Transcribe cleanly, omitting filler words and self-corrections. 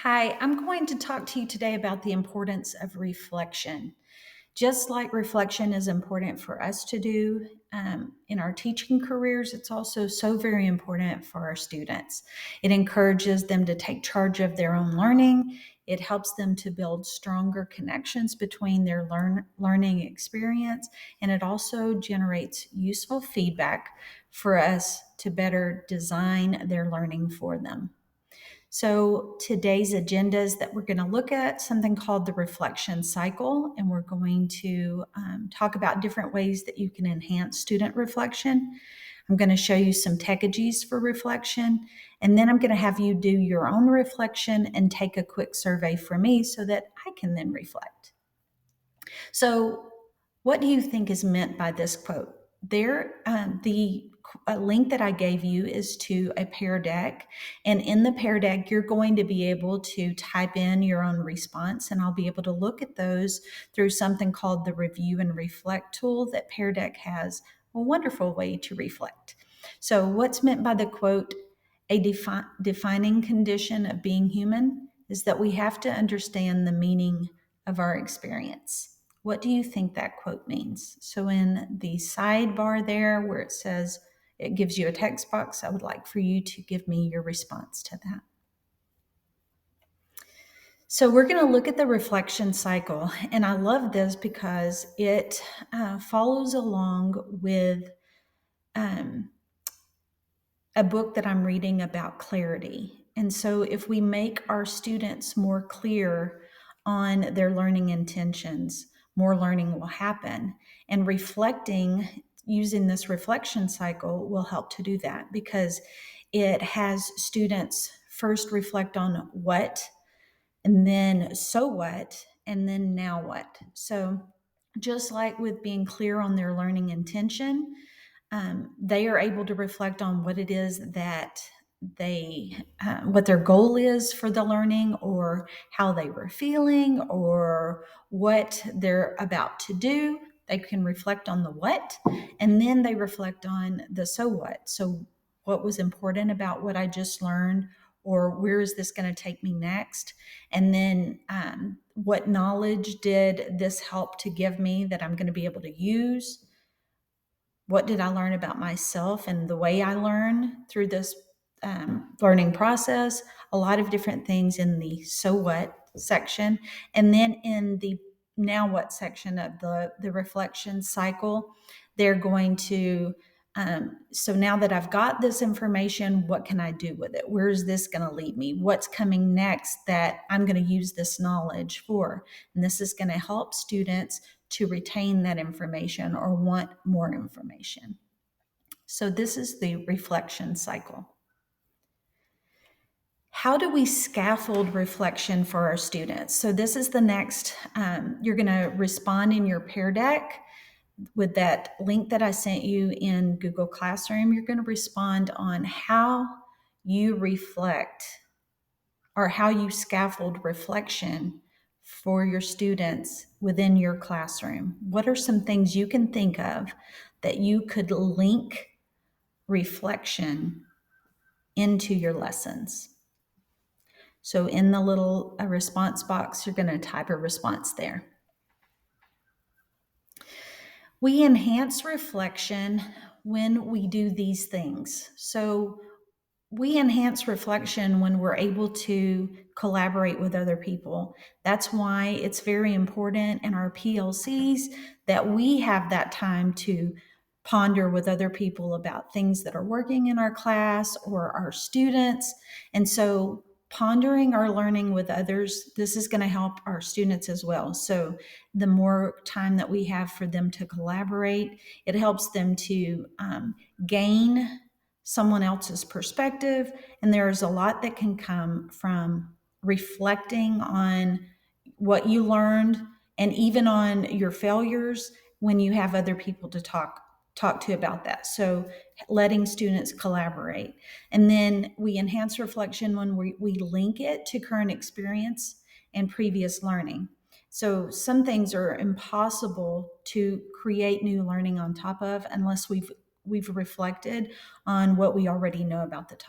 Hi, I'm going to talk to you today about the importance of reflection. Just like reflection is important for us to do in our teaching careers, it's also so very important for our students. It encourages them to take charge of their own learning. It helps them to build stronger connections between their learning experience, and it also generates useful feedback for us to better design their learning for them. So, today's agenda is that we're going to look at something called the reflection cycle, and we're going to talk about different ways that you can enhance student reflection. I'm going to show you some techagies for reflection, and then I'm going to have you do your own reflection and take a quick survey for me so that I can then reflect. So, what do you think is meant by this quote? The link that I gave you is to a Pear Deck, and in the Pear Deck, you're going to be able to type in your own response, and I'll be able to look at those through something called the Review and Reflect tool that Pear Deck has a wonderful way to reflect. So, what's meant by the quote? A defining condition of being human is that we have to understand the meaning of our experience. What do you think that quote means? So, in the sidebar there where it says it gives you a text box, I would like for you to give me your response to that. So, we're going to look at the reflection cycle, and I love this because it follows along with um, a book that I'm reading about clarity. And so, if we make our students more clear on their learning intentions, more learning will happen. And reflecting, using this reflection cycle, will help to do that because it has students first reflect on what, and then so what, and then now what. So, just like with being clear on their learning intention, they are able to reflect on what it is that what their goal is for the learning, or how they were feeling, or what they're about to do. They can reflect on the what, and then they reflect on the so what. So, what was important about what I just learned, or where is this going to take me next? And then, what knowledge did this help to give me that I'm going to be able to use? What did I learn about myself and the way I learn through this learning process? A lot of different things in the so what section. And then in the now what section of the reflection cycle, they're going to, so now that I've got this information, what can I do with it? Where is this going to lead me? What's coming next that I'm going to use this knowledge for? And this is going to help students to retain that information or want more information. So, this is the reflection cycle. How do we scaffold reflection for our students? So, this is the next, you're going to respond in your Pear Deck with that link that I sent you in Google Classroom. You're going to respond on how you reflect or how you scaffold reflection for your students within your classroom. What are some things you can think of that you could link reflection into your lessons? So, in the little response box, you're going to type a response there. We enhance reflection when we do these things. So, we enhance reflection when we're able to collaborate with other people. That's why it's very important in our PLCs that we have that time to ponder with other people about things that are working in our class or our students. And so, pondering our learning with others, this is going to help our students as well. So, the more time that we have for them to collaborate, it helps them to gain someone else's perspective. And there's a lot that can come from reflecting on what you learned and even on your failures when you have other people to talk to about that. So, letting students collaborate. And then we enhance reflection when we link it to current experience and previous learning. So, some things are impossible to create new learning on top of unless we've reflected on what we already know about the topic.